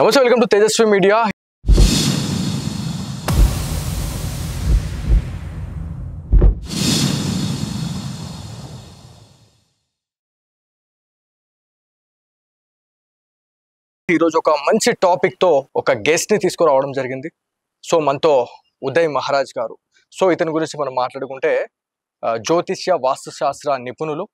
నమస్తే, welcome to Tejaswi media. ఈరోజు ఒక మంచి టాపిక్ తో ఒక గెస్ట్ ని తీసుకురావడం జరిగింది. సో మనతో ఉదయ్ మహారాజ్ గారు. సో ఇతని గురించి మనం మాట్లాడుకుంటే జ్యోతిష్య వాస్తుశాస్త్ర నిపుణులు,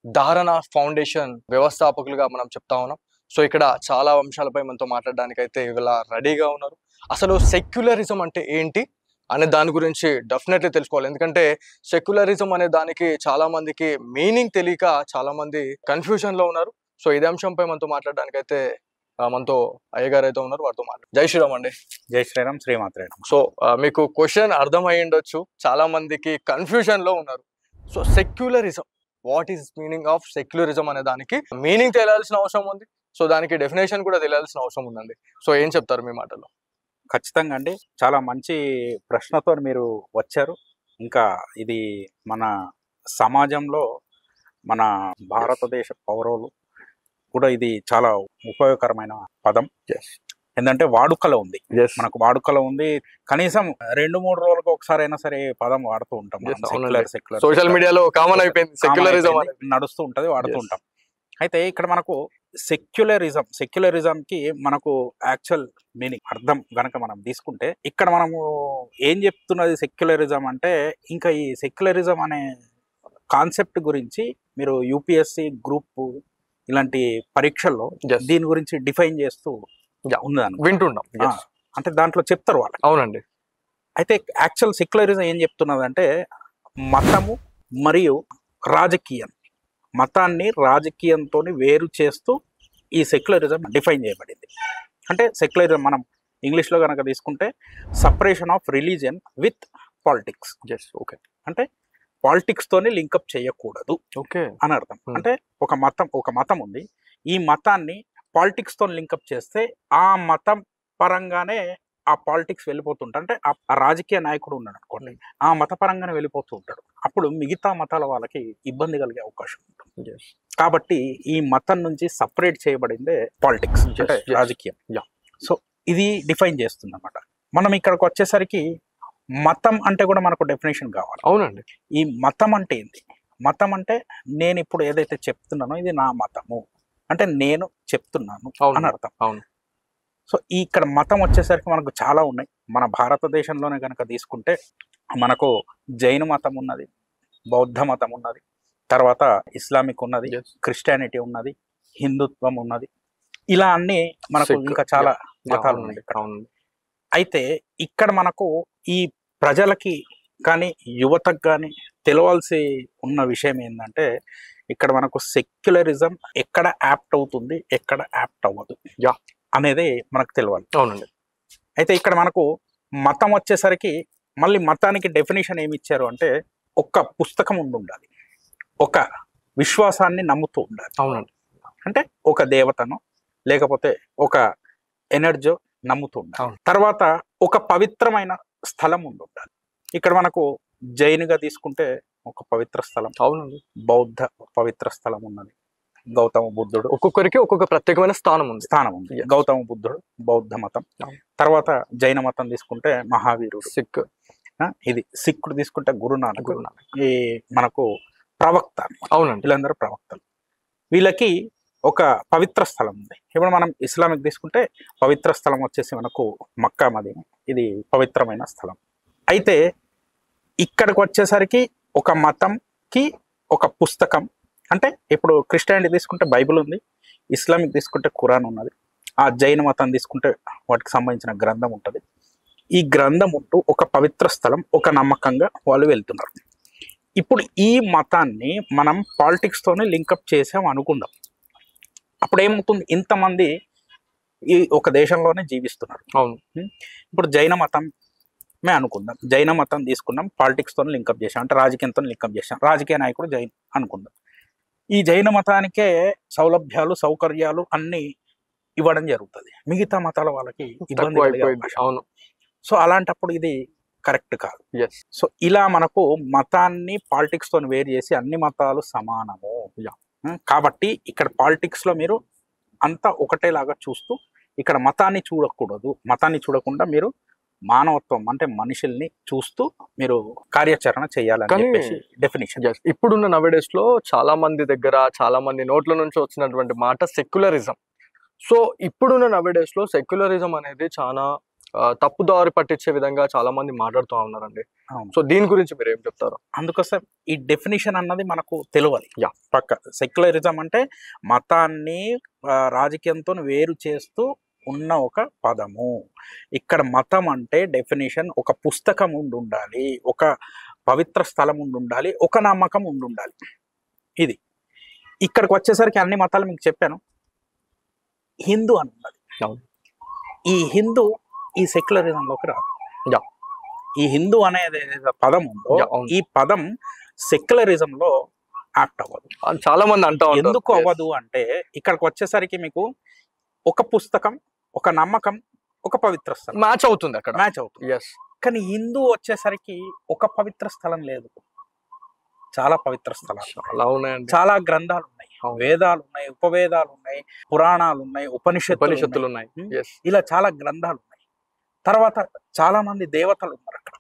ధారణ ఫౌండేషన్ వ్యవస్థాపకులుగా మనం చెప్తా ఉన్నాం. సో ఇక్కడ చాలా అంశాలపై మనతో మాట్లాడడానికి అయితే ఇవాళ రెడీగా ఉన్నారు. అసలు సెక్యులరిజం అంటే ఏంటి అనే దాని గురించి డెఫినెట్లీ తెలుసుకోవాలి. ఎందుకంటే సెక్యులరిజం అనే దానికి చాలా మందికి మీనింగ్ తెలియక చాలా మంది కన్ఫ్యూజన్ లో ఉన్నారు. సో ఇదే అంశంపై మనతో మాట్లాడడానికి అయితే మనతో అయ్యగారు అయితే ఉన్నారు. వారితో మాట్లాడు. జై శ్రీరామ్ అండి. జై శ్రీరామ్, శ్రీమాత్రే నమః. సో మీకు క్వశ్చన్ అర్థమై ఉండొచ్చు, చాలా మందికి కన్ఫ్యూజన్ లో ఉన్నారు. So secularism, what is meaning of secularism అనే దానికి మీనింగ్ తెలియాల్సిన అవసరం ఉంది. సో దానికి డెఫినేషన్ కూడా తెలియాల్సిన అవసరం ఉందండి. సో ఏం చెప్తారు మీ మాటల్లో? ఖచ్చితంగా అండి, చాలా మంచి ప్రశ్నతో మీరు వచ్చారు. ఇంకా ఇది మన సమాజంలో మన భారతదేశ పౌరులు కూడా ఇది చాలా ఉపయోగకరమైన పదం. ఎందుకంటే వాడుకలో ఉంది, మనకు వాడుకలో ఉంది. కనీసం 2-3 రోజులకు ఒకసారి అయినా సరే పదం వాడుతూ ఉంటాం. సెక్యులర్ సోషల్ మీడియాలో కామన్ అయిపోయింది, సెక్యులరిజం నడుస్తూ ఉంటది, వాడుతూ ఉంటాం. అయితే ఇక్కడ మనకు సెక్యులరిజంకి మనకు యాక్చువల్ మీనింగ్ అర్థం గనక మనం తీసుకుంటే, ఇక్కడ మనము ఏం చెప్తున్నది సెక్యులరిజం అంటే, ఇంకా ఈ సెక్యులరిజం అనే కాన్సెప్ట్ గురించి మీరు యూపీఎస్సి గ్రూప్ ఇలాంటి పరీక్షల్లో దీని గురించి డిఫైన్ చేస్తూ వింటున్నాం. అంటే దాంట్లో చెప్తారు వాళ్ళు. అవునండి. అయితే యాక్చువల్ సెక్యులరిజం ఏం చెప్తున్నది అంటే, మతము మరియు రాజకీయం, మతాన్ని రాజకీయంతో వేరు చేస్తూ ఈ సెక్యులరిజం డిఫైన్ చేయబడింది. అంటే సెక్యులరిజం మనం ఇంగ్లీష్లో కనుక తీసుకుంటే separation of religion with politics. Okay. అంటే పాలిటిక్స్ తోని లింకప్ చేయకూడదు అని అర్థం. అంటే ఒక మతం ఉంది, ఈ మతాన్ని పాలిటిక్స్ తో లింకప్ చేస్తే ఆ మతం పరంగానే ఆ పాలిటిక్స్ వెళ్ళిపోతుంటాడు. అంటే ఆ రాజకీయ నాయకుడు ఉన్నాడు అనుకోండి, ఆ మత పరంగానే వెళ్ళిపోతూ ఉంటాడు. అప్పుడు మిగతా మతాల వాళ్ళకి ఇబ్బంది కలిగే అవకాశం ఉంటుంది. కాబట్టి ఈ మతం నుంచి సపరేట్ చేయబడిందే పాలిటిక్స్, అంటే రాజకీయం. సో ఇది డిఫైన్ చేస్తుంది అన్నమాట. మనం ఇక్కడికి వచ్చేసరికి మతం అంటే కూడా మనకు డెఫినేషన్ కావాలి. అవునండి. ఈ మతం అంటే ఏంటి? మతం అంటే నేను ఇప్పుడు ఏదైతే చెప్తున్నానో ఇది నా మతము, అంటే నేను చెప్తున్నాను అని అర్థం. అవును. సో ఇక్కడ మతం వచ్చేసరికి మనకు చాలా ఉన్నాయి. మన భారతదేశంలోనే కనుక తీసుకుంటే మనకు జైన మతం ఉన్నది, బౌద్ధ మతం ఉన్నది, తర్వాత ఇస్లామిక్ ఉన్నది, క్రిస్టియానిటీ ఉన్నది, హిందుత్వం ఉన్నది. ఇలా అన్ని మనకు ఇంకా చాలా మతాలు ఉన్నాయి. అయితే ఇక్కడ మనకు ఈ ప్రజలకి కానీ యువతకు కానీ తెలవాల్సి ఉన్న విషయం ఏంటంటే, ఇక్కడ మనకు సెక్యులరిజం ఎక్కడ యాప్ట్ అవుతుంది, ఎక్కడ యాప్ట్ అవ్వదు అనేది మనకు తెలియాలి. అవునండి. అయితే ఇక్కడ మనకు మతం వచ్చేసరికి మళ్ళీ మతానికి డెఫినేషన్ ఏమి ఇచ్చారు అంటే, ఒక పుస్తకం ఉండాలి, ఒక విశ్వాసాన్ని నమ్ముతూ ఉండాలి. అవునండి. అంటే ఒక దేవతను లేకపోతే ఒక ఎనర్జీ నమ్ముతూ ఉండాలి. తర్వాత ఒక పవిత్రమైన స్థలం ఉండాలి. ఇక్కడ మనకు జైనుగా తీసుకుంటే ఒక పవిత్ర స్థలం, అవునండి, బౌద్ధ పవిత్ర స్థలం ఉన్నది, గౌతమ బుద్ధుడు, ఒక్కొక్కరికి ఒక్కొక్క ప్రత్యేకమైన స్థానం ఉంది. గౌతమ బుద్ధుడు బౌద్ధ మతం. తర్వాత జైన మతం తీసుకుంటే మహావీరుడు, సిక్. ఇది సిక్కుడు తీసుకుంటే గురునానక్, ఈ మనకు ప్రవక్త. అవునండి, వీళ్ళందరూ ప్రవక్తలు. వీళ్ళకి ఒక పవిత్ర స్థలం ఉంది. ఇప్పుడు మనం ఇస్లామిక్ తీసుకుంటే పవిత్ర స్థలం వచ్చేసి మనకు మక్కా మదీనా, ఇది పవిత్రమైన స్థలం. అయితే ఇక్కడికి వచ్చేసరికి ఒక మతంకి ఒక పుస్తకం, అంటే ఇప్పుడు క్రిస్టియానిటీ తీసుకుంటే బైబిల్ ఉంది, ఇస్లామిక్ తీసుకుంటే ఖురాన్ ఉన్నది, ఆ జైన మతం తీసుకుంటే వాటికి సంబంధించిన గ్రంథం ఉంటుంది. ఈ గ్రంథం ఉంటూ ఒక పవిత్ర స్థలం, ఒక నమ్మకంగా వాళ్ళు వెళ్తున్నారు. ఇప్పుడు ఈ మతాన్ని మనం పాలిటిక్స్తోనే లింకప్ చేసాం అనుకుందాం. అప్పుడు ఏమవుతుంది, ఇంతమంది ఈ ఒక దేశంలోనే జీవిస్తున్నారు. అవును. ఇప్పుడు జైన మతమే అనుకుందాం, జైన మతం తీసుకున్నాం, పాలిటిక్స్తో లింకప్ చేసాం, అంటే రాజకీయంతో లింకప్ చేసాం, రాజకీయ నాయకుడు జైన్ అనుకుందాం. ఈ జైన మతానికే సౌలభ్యాలు సౌకర్యాలు అన్ని ఇవ్వడం జరుగుతుంది, మిగతా మతాల వాళ్ళకి ఇబ్బంది. అవును. సో అలాంటప్పుడు ఇది కరెక్ట్ కాదు. సో ఇలా మనకు మతాన్ని పాలిటిక్స్తో వేరు చేసి అన్ని మతాలు సమానము. కాబట్టి ఇక్కడ పాలిటిక్స్లో మీరు అంతా ఒకటేలాగా చూస్తూ ఇక్కడ మతాన్ని చూడకూడదు. మతాన్ని చూడకుండా మీరు మానవత్వం అంటే మనుషుల్ని చూస్తూ మీరు కార్యాచరణ చేయాలని చెప్పేసి డెఫినేషన్. ఇప్పుడున్న నవేడేస్ లో చాలా మంది దగ్గర, చాలా మంది నోట్ల నుంచి వచ్చినటువంటి మాట సెక్యులరిజం. సో ఇప్పుడున్న నవేడేస్ లో సెక్యులరిజం అనేది చాలా తప్పుదారి పట్టించే విధంగా చాలా మంది మాట్లాడుతూ ఉన్నారండి. సో దీని గురించి మీరు ఏం చెప్తారు? అందుకోసం ఈ డెఫినేషన్ అన్నది మనకు తెలియాలి. పక్క సెక్యులరిజం అంటే మతాన్ని రాజకీయంతో వేరు చేస్తూ ఉన్న ఒక పదము. ఇక్కడ మతం అంటే డెఫినేషన్ ఒక పుస్తకం ఉండాలి, ఒక పవిత్ర స్థలం ఉండాలి, ఒక నమ్మకం ఉండాలి. ఇది ఇక్కడికి వచ్చేసరికి అన్ని మతాలు మీకు చెప్పాను. హిందూ అని ఉన్నది. ఈ హిందూ ఈ సెక్యులరిజంలోకి రాదు. ఈ హిందూ అనేది పదం ఉందో ఈ పదం సెక్యులరిజంలో యాక్ట్ అవ్వదు. చాలా మంది అంటారు. ఎందుకు అవ్వదు అంటే ఇక్కడికి వచ్చేసరికి మీకు ఒక పుస్తకం, ఒక నమ్మకం, ఒక పవిత్ర స్థలం మ్యాచ్ అవుతుంది, అక్కడ మ్యాచ్ అవుతుంది. కానీ హిందూ వచ్చేసరికి ఒక పవిత్ర స్థలం లేదు, చాలా పవిత్ర స్థలాలు, చాలా గ్రంథాలు ఉన్నాయి, వేదాలు ఉన్నాయి, ఉపవేదాలు ఉన్నాయి, పురాణాలు ఉన్నాయి, ఉపనిషత్తులు ఉన్నాయి. ఇలా చాలా గ్రంథాలు ఉన్నాయి. తర్వాత చాలా మంది దేవతలు ఉన్నారు అక్కడ.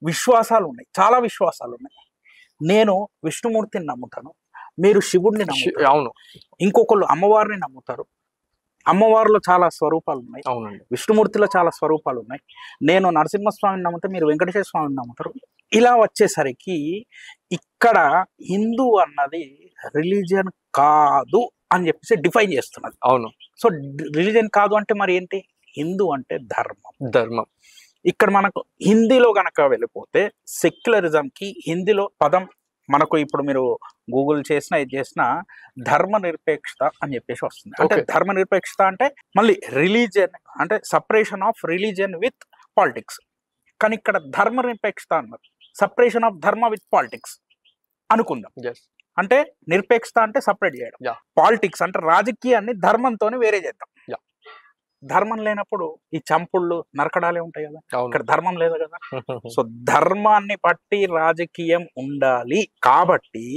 విశ్వాసాలు ఉన్నాయి, చాలా విశ్వాసాలు ఉన్నాయి. నేను విష్ణుమూర్తిని నమ్ముతాను, మీరు శివుడిని నమ్ముతారు, అవును, ఇంకొకళ్ళు అమ్మవారిని నమ్ముతారు. అమ్మవారిలో చాలా స్వరూపాలు ఉన్నాయి, అవునండి, విష్ణుమూర్తిలో చాలా స్వరూపాలు ఉన్నాయి. నేను నరసింహస్వామిని నమ్ముతా, మీరు వెంకటేశ్వర స్వామిని నమ్ముతారు. ఇలా వచ్చేసరికి ఇక్కడ హిందూ అన్నది రిలీజియన్ కాదు అని చెప్పేసి డిఫైన్ చేస్తున్నది. అవును. సో రిలీజియన్ కాదు అంటే మరి ఏంటి? హిందూ అంటే ధర్మం. ఇక్కడ మనకు హిందీలో గనక వెళ్ళిపోతే సెక్యులరిజంకి హిందీలో పదం మనకు ఇప్పుడు మీరు గూగుల్ చేసినా ఇది చేసినా ధర్మ నిరపేక్షత అని చెప్పేసి వస్తుంది. అంటే ధర్మ నిరపేక్షత అంటే మళ్ళీ రిలీజియన్ అంటే separation of religion with politics. కానీ ఇక్కడ ధర్మ నిరపేక్షత అన్నారు సపరేషన్ ఆఫ్ ధర్మ విత్ పాలిటిక్స్ అనుకుందాం. అంటే నిరపేక్షత అంటే సపరేట్ చేయడం, పాలిటిక్స్ అంటే రాజకీయాన్ని ధర్మంతోనే వేరే చేద్దాం. ధర్మం లేనప్పుడు ఈ చంపుళ్ళు నరకడాలే ఉంటాయి కదా, ఇక్కడ ధర్మం లేదు కదా. సో ధర్మాన్ని బట్టి రాజకీయం ఉండాలి. కాబట్టి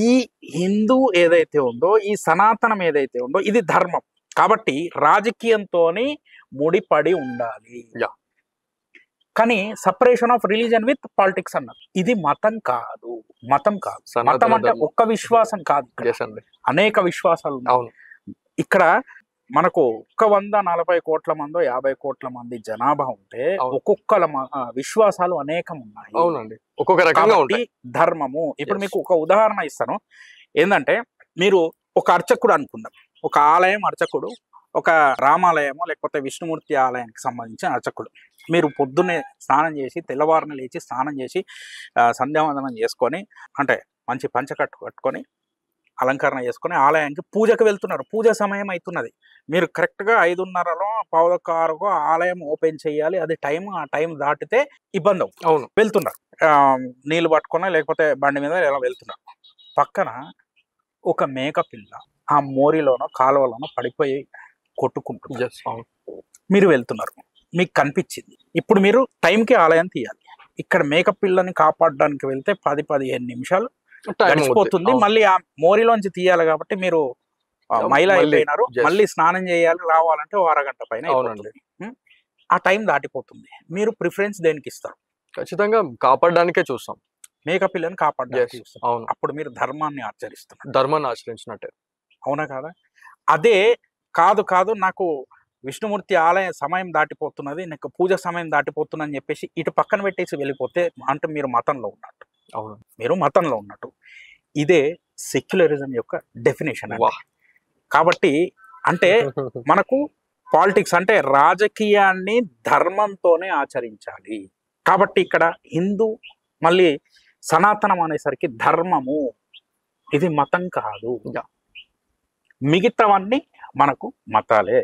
ఈ హిందూ ఏదైతే ఉందో, ఈ సనాతనం ఏదైతే ఉందో ఇది ధర్మం. కాబట్టి రాజకీయంతో ముడిపడి ఉండాలి. కానీ separation of religion with politics అన్నారు. ఇది మతం కాదు. మతం అంటే ఒక్క విశ్వాసం కాదు, అనేక విశ్వాసాలు ఉన్నాయి. ఇక్కడ మనకు 140 కోట్ల మందో 50 కోట్ల మంది జనాభా ఉంటే ఒక్కొక్కల విశ్వాసాలు అనేకం ఉన్నాయి. అవునండి, ఒక్కొక్క రకంగా ఉంటాయి ధర్మము. ఇప్పుడు మీకు ఒక ఉదాహరణ ఇస్తాను. ఏంటంటే మీరు ఒక అర్చకుడు అనుకుందాం, ఒక ఆలయం అర్చకుడు, ఒక రామాలయమో లేకపోతే విష్ణుమూర్తి ఆలయానికి సంబంధించిన అర్చకుడు. మీరు పొద్దున్నే స్నానం చేసి తెల్లవారున లేచి స్నానం చేసి సంధ్యావందనం చేసుకొని అంటే మంచి పంచ కట్టుకొని అలంకరణ చేసుకొని ఆలయానికి పూజకు వెళ్తున్నారు. పూజ సమయం అవుతున్నది. మీరు కరెక్ట్గా 5:30 5:15 ఆలయం ఓపెన్ చేయాలి. అది ఆ టైం దాటితే ఇబ్బంది అవును. వెళ్తున్నారు, నీళ్ళు పట్టుకొని లేకపోతే బండి మీద ఎలా వెళ్తున్నారు. పక్కన ఒక మేక పిల్ల ఆ మోరిలోనో కాలువలోనో పడిపోయి కొట్టుకుంటుంది. మీరు వెళ్తున్నారు, మీకు కనిపించింది. ఇప్పుడు మీరు టైంకి ఆలయం తీయాలి. ఇక్కడ మేక పిల్లని కాపాడడానికి వెళ్తే 10-15 నిమిషాలు గడిచిపోతుంది. మళ్ళీ ఆ మోరిలోంచి తీయాలి కాబట్టి మీరు మైల అయిపోయినారు. మళ్ళీ స్నానం చేయాలి, రావాలంటే 1 అరగంట పైన. ఆ టైం దాటిపోతుంది. మీరు ప్రిఫరెన్స్ దేనికి ఇస్తారు? ఖచ్చితంగా కాపాడడానికే చూస్తాం, మేక పిల్లని కాపాడడానికి చూస్తాం. అప్పుడు మీరు ధర్మాన్ని ఆచరించినట్టే. అవునా కాదా? అదే కాదు నాకు విష్ణుమూర్తి ఆలయ సమయం దాటిపోతున్నది, నాకు పూజ సమయం దాటిపోతుందని చెప్పేసి ఇటు పక్కన పెట్టేసి వెళ్ళిపోతే అంటే మీరు మతంలో ఉన్నట్టు. అవును, మీరు మతంలో ఉన్నట్టు. ఇదే సెక్యులరిజం యొక్క డెఫినేషన్. కాబట్టి అంటే మనకు పాలిటిక్స్ అంటే రాజకీయాన్ని ధర్మంతోనే ఆచరించాలి. కాబట్టి ఇక్కడ హిందూ మళ్ళీ సనాతనం అనేసరికి ధర్మము, ఇది మతం కాదు. మిగతావన్నీ మనకు మతాలే.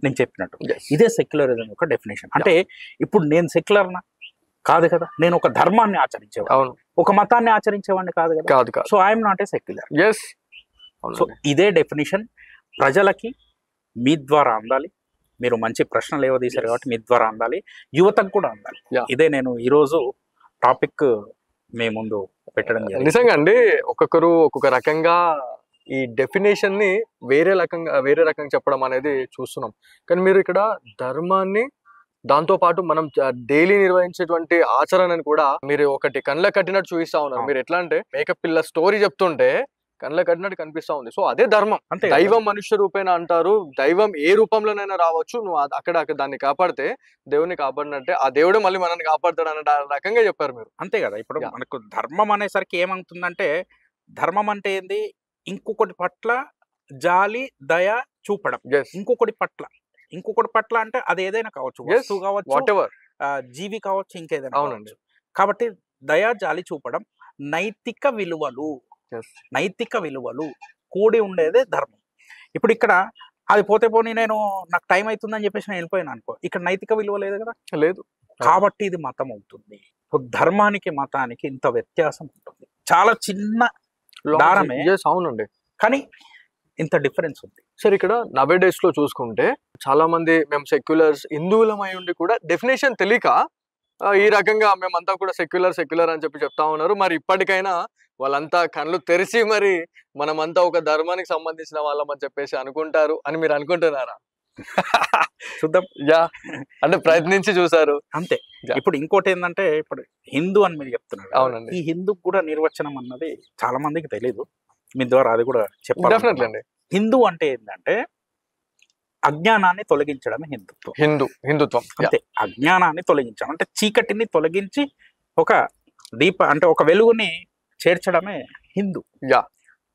నేను చెప్పినట్టు ఇదే సెక్యులరిజం యొక్క డెఫినేషన్. అంటే ఇప్పుడు నేను సెక్యులర్నా? కాదు కదా. నేను ఒక ధర్మాన్ని ఆచరించేవాడిని, ఒక మతాన్ని ఆచరించేవాడిని కాదు కదా. So I'm not a secular. So ఇదే డెఫినేషన్ ప్రజలకి మీ ద్వారా అందాలి. మీరు మంచి ప్రశ్నలు ఏవో తీశారు కాబట్టి మీ ద్వారా అందాలి, యువతకు కూడా అందాలి. ఇదే నేను ఈరోజు టాపిక్ మీ ముందు పెట్టడం. నిజంగా అండి, ఒక్కొక్కరు ఒక్కొక్క రకంగా ఈ డెఫినేషన్ ని వేరే రకంగా చెప్పడం అనేది చూస్తున్నాం. కానీ మీరు ఇక్కడ ధర్మాన్ని దాంతో పాటు మనం డైలీ నిర్వహించేటువంటి ఆచరణని కూడా మీరు ఒకటి కళ్ళ కట్టినట్టు చూపిస్తా ఉన్నారు. మీరు ఎట్లా అంటే మేకప్ పిల్ల స్టోరీ చెప్తుంటే కళ్ళ కట్టినట్టు కనిపిస్తా ఉంది. సో అదే ధర్మం. అంతే దైవం మనుష్య రూపేణ అంటారు. దైవం ఏ రూపంలోనైనా రావచ్చు. నువ్వు అక్కడ దాన్ని కాపాడితే దేవుని కాపాడినట్టే ఆ దేవుడు మళ్ళీ మనల్ని కాపాడుతాడు అన్న రకంగా చెప్పారు మీరు. అంతే కదా. ఇప్పుడు మనకు ధర్మం అనేసరికి ఏమవుతుందంటే, ధర్మం అంటే ఏంది, ఇంకొకటి పట్ల జాలి దయ చూపడం. ఇంకొకటి పట్ల అంటే అది ఏదైనా కావచ్చు, వస్తువు కావచ్చు, జీవి కావచ్చు, ఇంకేదైనా కావచ్చు. కాబట్టి దయ జాలి చూపడం, నైతిక విలువలు కూడి ఉండేదే ధర్మం. ఇప్పుడు ఇక్కడ అది పోతే పోనీ నాకు టైం అవుతుందని చెప్పేసి నేను వెళ్ళిపోయాను అనుకో, ఇక్కడ నైతిక విలువ లేదు కదా, లేదు. కాబట్టి ఇది మతం అవుతుంది. ధర్మానికి మతానికి ఇంత వ్యత్యాసం ఉంటుంది. చాలా చిన్న దారమే, అవునండి, కానీ ఇంత డిఫరెన్స్ ఉంది. సరే, ఇక్కడ నవే డేస్ లో చూసుకుంటే చాలా మంది మేము సెక్యులర్స్ హిందువులమై ఉండి కూడా డెఫినేషన్ తెలియక ఈ రకంగా మేమంతా కూడా సెక్యులర్ అని చెప్తా ఉన్నారు. మరి ఇప్పటికైనా వాళ్ళంతా కళ్ళు తెరిచి మరి మనమంతా ఒక ధర్మానికి సంబంధించిన వాళ్ళం అని చెప్పేసి అనుకుంటారు అని మీరు అనుకుంటున్నారా? చూద్దాం. అంటే ప్రయత్నించి చూసారు అంతే. ఇప్పుడు ఇంకోటి ఏంటంటే, ఇప్పుడు హిందూ అని మీరు చెప్తున్నారు. అవునండి. ఈ హిందూ కూడా నిర్వచనం అన్నది చాలా మందికి తెలియదు. మీ ద్వారా అది కూడా చెప్పాలి. హిందూ అంటే ఏంటంటే అజ్ఞానాన్ని తొలగించడమే హిందుత్వం. అంతే. అజ్ఞానాన్ని తొలగించడం అంటే చీకటిని తొలగించి ఒక అంటే ఒక వెలుగుని చేర్చడమే హిందూ.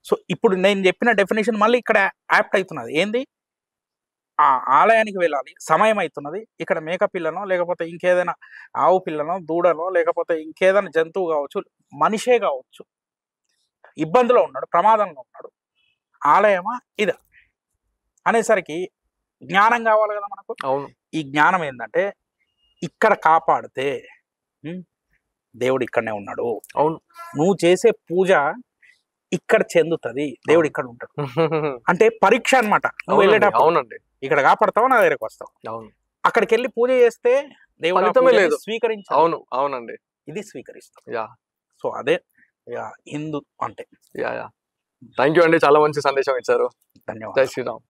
సో ఇప్పుడు నేను చెప్పిన డెఫినేషన్ మళ్ళీ ఇక్కడ యాప్ట్ అవుతున్నది. ఏంది, ఆ ఆలయానికి వెళ్ళాలి, సమయం అవుతున్నది, ఇక్కడ మేక పిల్లనో లేకపోతే ఇంకేదైనా ఆవు పిల్లనో దూడనో లేకపోతే ఇంకేదైనా జంతువు కావచ్చు, మనిషే కావచ్చు, ఇబ్బందిలో ఉన్నాడు, ప్రమాదంలో ఉన్నాడు, ఆలయమా ఇదా అనేసరికి జ్ఞానం కావాలి కదా మనకు. అవును. ఈ జ్ఞానం ఏంటంటే, ఇక్కడ కాపాడితే దేవుడు ఇక్కడనే ఉన్నాడు. అవును. నువ్వు చేసే పూజ ఇక్కడ చెందుతుంది, దేవుడు ఇక్కడ ఉంటాడు అంటే పరీక్ష అనమాట. నువ్వు వెళ్ళేటప్పుడు అవునండి ఇక్కడ కాపాడతావు, నా దగ్గరకు వస్తావు. అవును. అక్కడికి వెళ్ళి పూజ చేస్తే దేవుడు స్వీకరించ. అవునండి, ఇది స్వీకరిస్తాం. సో అదే హిందూ అంటే. థ్యాంక్ యూ అండి, చాలా మంచి సందేశం ఇచ్చారు. ధన్యవాదాలు. జై శ్రీరామ్.